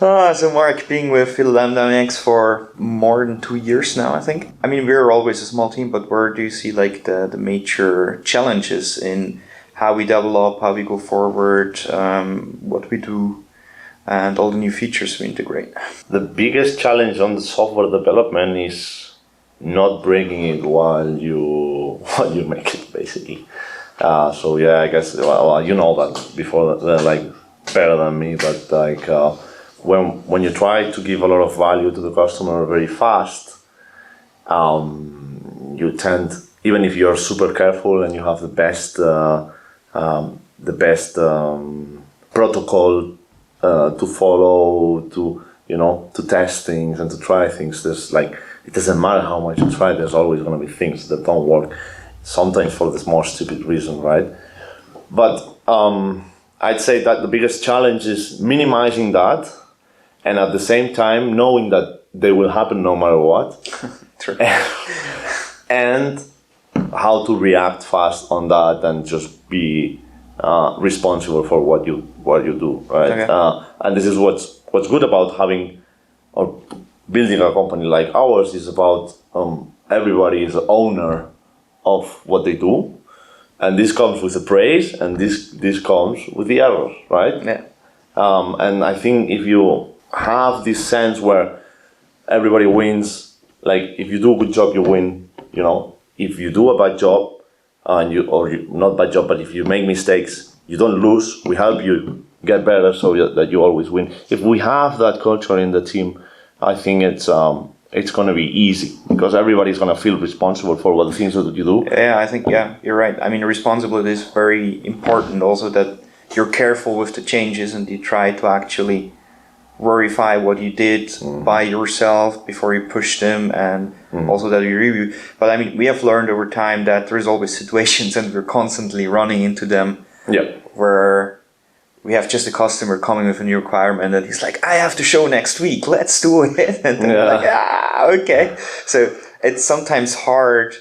So Marc, being with Dynamics for more than 2 years now, I think. I mean, we're always a small team, but where do you see like the major challenges in how we develop, how we go forward, what we do, and all the new features we integrate? The biggest challenge on the software development is not breaking it while you make it, basically. So yeah, I guess you know that before, like better than me, but like when you try to give a lot of value to the customer very fast, you tend, even if you're super careful and you have the best protocol to follow, to test things and to try things. There's like, it doesn't matter how much you try, there's always going to be things that don't work, sometimes for this more stupid reason, right? But I'd say that the biggest challenge is minimizing that, and at the same time knowing that they will happen no matter what. True. And how to react fast on that and just be responsible for what you do, right? Okay. And this is what's good about having or building a company like ours, is about everybody is the owner of what they do, and this comes with the praise, and this comes with the errors, right? Yeah. And I think if you have this sense where everybody wins, like if you do a good job, you win. If you do a bad job, not bad job, but if you make mistakes, you don't lose. We help you get better so that you always win. If we have that culture in the team, I think it's going to be easy, because everybody's going to feel responsible for what the things that you do. Yeah, I think, you're right. I mean, responsibility is very important also, that you're careful with the changes and you try to actually verify what you did by yourself before you push them, and also that you review. But I mean, we have learned over time that there's always situations, and we're constantly running into them, where we have just a customer coming with a new requirement and he's like, I have to show next week, let's do it. And then we're like, okay. So it's sometimes hard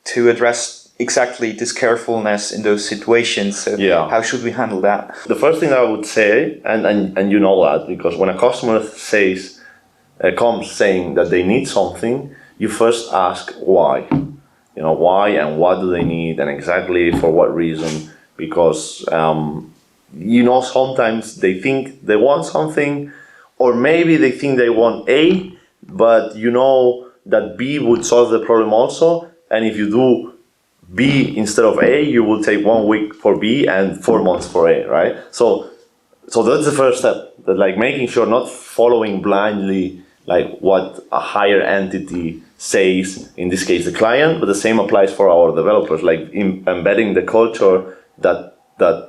to address exactly this carefulness in those situations. So how should we handle that? The first thing I would say, and you know that, because when a customer comes saying that they need something, you first ask why. Why and what do they need and exactly for what reason, because sometimes they think they want something, or maybe they think they want A, but that B would solve the problem also, and if you do B instead of A, you will take 1 week for B and 4 months for A, right? So that's the first step, that like making sure not following blindly like what a higher entity says, in this case the client, but the same applies for our developers, like embedding the culture that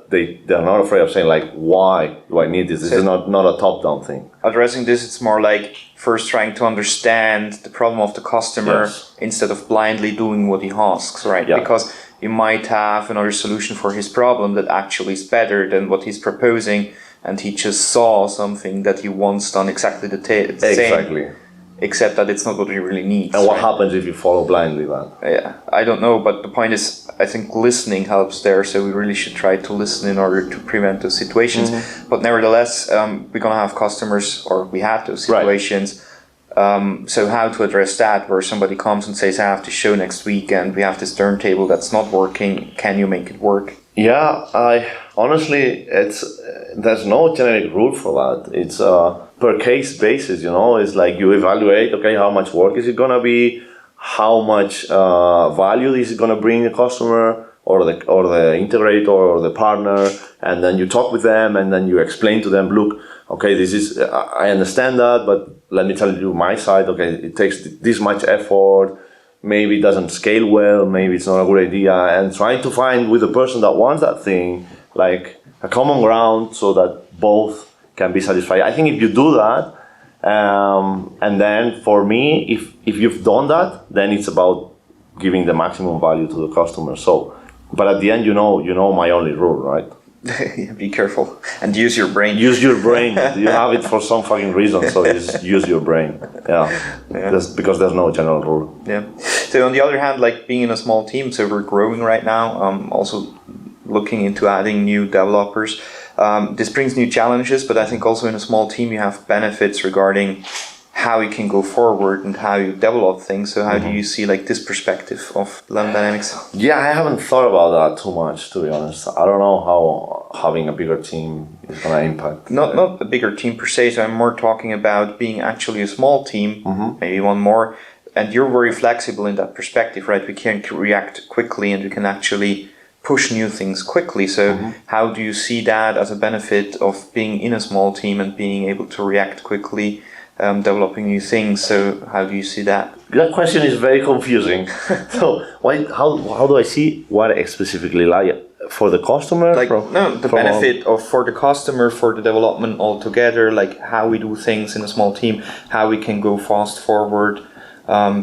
they're not afraid of saying like, why do I need this? This is not a top-down thing. Addressing this, it's more like first trying to understand the problem of the customer instead of blindly doing what he asks, right? Yeah. Because you might have another solution for his problem that actually is better than what he's proposing, and he just saw something that he wants done exactly the same. Except that it's not what he really needs. And what happens if you follow blindly that? Yeah, I don't know, but the point is, I think listening helps there, so we really should try to listen in order to prevent those situations. But nevertheless, we're going to have customers, or we have those situations. Right. So how to address that, where somebody comes and says, I have to show next week, and we have this turntable that's not working, can you make it work? Yeah, honestly, there's no generic rule for that. It's per case basis, it's like you evaluate, okay, how much work is it gonna be, how much value is it gonna bring the customer or the integrator or the partner, and then you talk with them and then you explain to them, look, okay, this is, I understand that, but let me tell you my side, okay, it takes this much effort, maybe it doesn't scale well, maybe it's not a good idea, and trying to find with the person that wants that thing, like a common ground so that both can be satisfied. I think if you do that, and then for me, if you've done that, then it's about giving the maximum value to the customer. So, but at the end, you know my only rule, right? Be careful and use your brain. Use your brain. You have it for some fucking reason, so just use your brain. Yeah. Because there's no general rule. Yeah. So on the other hand, like being in a small team, so we're growing right now. Also, looking into adding new developers. This brings new challenges, but I think also in a small team you have benefits regarding how you can go forward and how you develop things. So how do you see like this perspective of Learn Dynamics? Yeah, I haven't thought about that too much, to be honest. I don't know how having a bigger team is going to impact. Not a bigger team per se, so I'm more talking about being actually a small team, maybe one more, and you're very flexible in that perspective, right? We can react quickly and we can actually push new things quickly. So how do you see that as a benefit of being in a small team and being able to react quickly, developing new things? So how do you see that? That question is very confusing. So how do I see what specifically, like for the customer? Like the benefit of for the customer, for the development altogether, like how we do things in a small team, how we can go fast forward,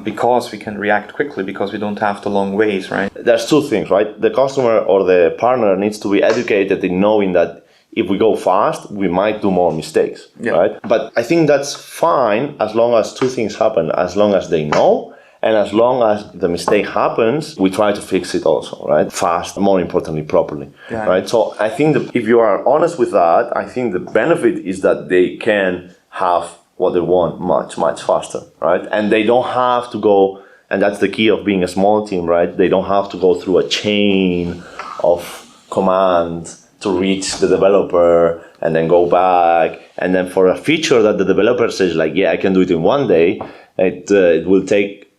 because we can react quickly, because we don't have the long ways, right? There's two things, right? The customer or the partner needs to be educated in knowing that if we go fast, we might do more mistakes, right? But I think that's fine as long as two things happen, as long as they know, and as long as the mistake happens, we try to fix it also, right? Fast, more importantly, properly, right? So I think that if you are honest with that, I think the benefit is that they can have what they want much, much faster, right? And they don't have to go, and that's the key of being a small team, right? They don't have to go through a chain of commands to reach the developer and then go back. And then for a feature that the developer says like, yeah, I can do it in one day, it will take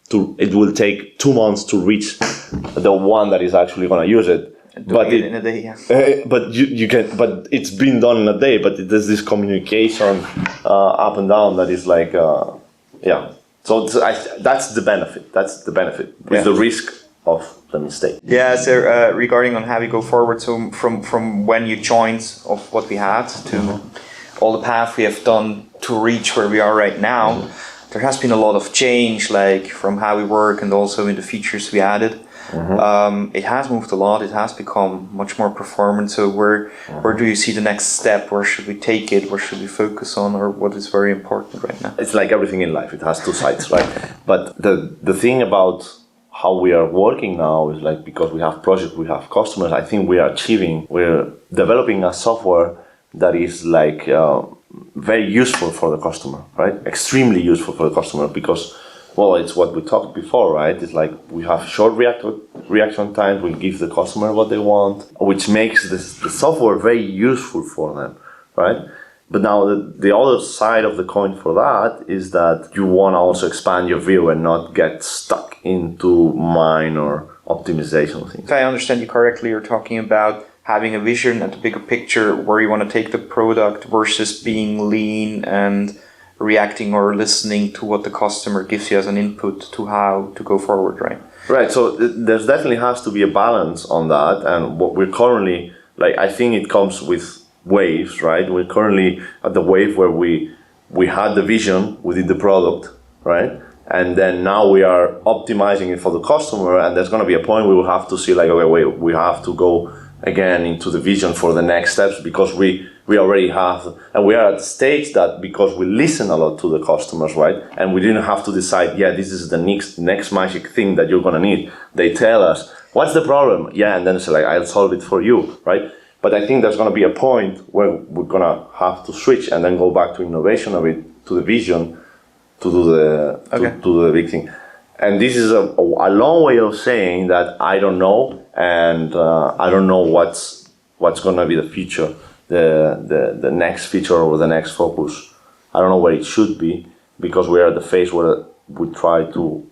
2 months to reach the one that is actually going to use it. But in a day, yeah. But you can. But it's been done in a day. But there's this communication up and down that is like, yeah. So that's the benefit. That's the benefit with the risk of the mistake. Yeah. So regarding on how we go forward, so from when you joined of what we had to all the path we have done to reach where we are right now, there has been a lot of change, like from how we work and also in the features we added. It has moved a lot. It has become much more performant. So where do you see the next step? Where should we take it? Where should we focus on? Or what is very important right now? It's like everything in life. It has two sides, right? But the thing about how we are working now is like, because we have projects, we have customers, I think we're developing a software that is like very useful for the customer, right? Extremely useful for the customer because, well, it's what we talked before, right? It's like we have short reaction times. We give the customer what they want, which makes the software very useful for them, right? But now the other side of the coin for that is that you want to also expand your view and not get stuck into minor optimization things. If I understand you correctly, you're talking about having a vision and the bigger picture where you want to take the product versus being lean and reacting or listening to what the customer gives you as an input to how to go forward, right? Right, so there's definitely has to be a balance on that, and what we're currently, like, I think it comes with waves, right? We're currently at the wave where we had the vision, we did the product, right? And then now we are optimizing it for the customer, and there's going to be a point we will have to see like, okay, wait, we have to go again into the vision for the next steps because we already have, and we are at the stage that because we listen a lot to the customers, right? And we didn't have to decide, yeah, this is the next magic thing that you're gonna need. They tell us, what's the problem? Yeah, and then it's like, I'll solve it for you, right? But I think there's gonna be a point where we're gonna have to switch and then go back to innovation a bit, to the vision, to do the big thing. And this is a long way of saying that I don't know, and I don't know what's gonna be the future. The next feature or the next focus, I don't know where it should be because we're at the phase where we try to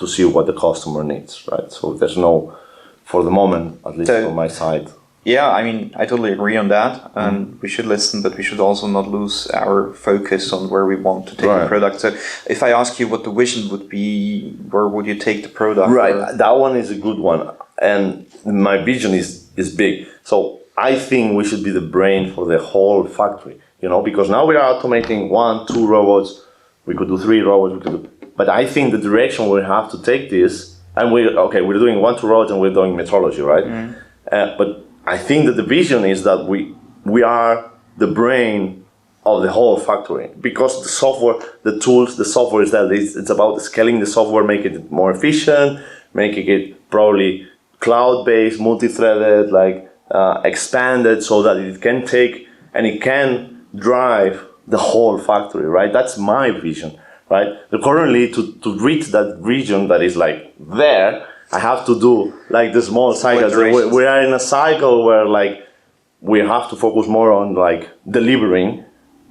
see what the customer needs, right? So there's no, for the moment, at least from my side. Yeah, I mean, I totally agree on that. And we should listen, but we should also not lose our focus on where we want to take the product. So if I ask you what the vision would be, where would you take the product? Right, that one is a good one. And my vision is big. So I think we should be the brain for the whole factory, because now we are automating 1, 2 robots. We could do 3 robots. But I think the direction we have to take this, and we're doing 1, 2 robots and we're doing metrology, right? But I think that the vision is that we are the brain of the whole factory because the software, the tools, the software is that it's about scaling the software, making it more efficient, making it probably cloud-based, multi-threaded, like expanded so that it can take and it can drive the whole factory, right? That's my vision, right? Currently, to reach that region that is like there, I have to do like the small cycles. We are in a cycle where like we have to focus more on like delivering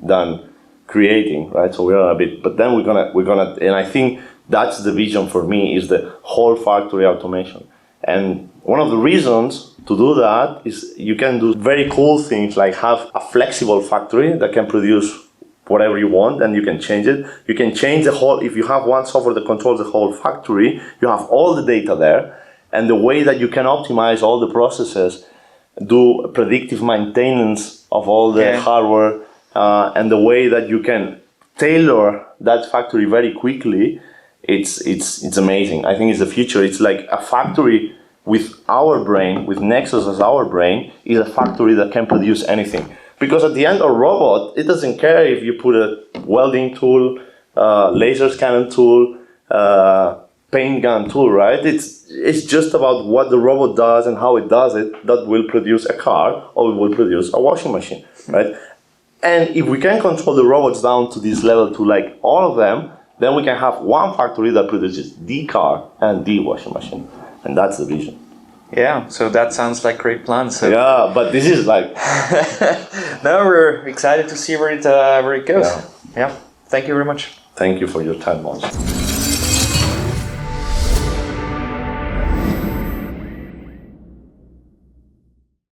than creating, right? So we are a bit, but then we're gonna, and I think that's the vision for me, is the whole factory automation. And one of the reasons to do that is you can do very cool things like have a flexible factory that can produce whatever you want, and you can change it. You can change the whole, if you have one software that controls the whole factory, you have all the data there, and the way that you can optimize all the processes, do predictive maintenance of all the hardware, and the way that you can tailor that factory very quickly, it's amazing. I think it's the future. It's like a factory with our brain, with Nexus as our brain, is a factory that can produce anything. Because at the end, a robot, it doesn't care if you put a welding tool, laser scanning tool, paint gun tool, right? It's just about what the robot does and how it does it that will produce a car or it will produce a washing machine, right? And if we can control the robots down to this level, to like all of them, then we can have one factory that produces the car and the washing machine. And that's the vision. Yeah, so that sounds like great plans. So. Yeah, but this is like... No, we're excited to see where it goes. Yeah, thank you very much. Thank you for your time, Marc.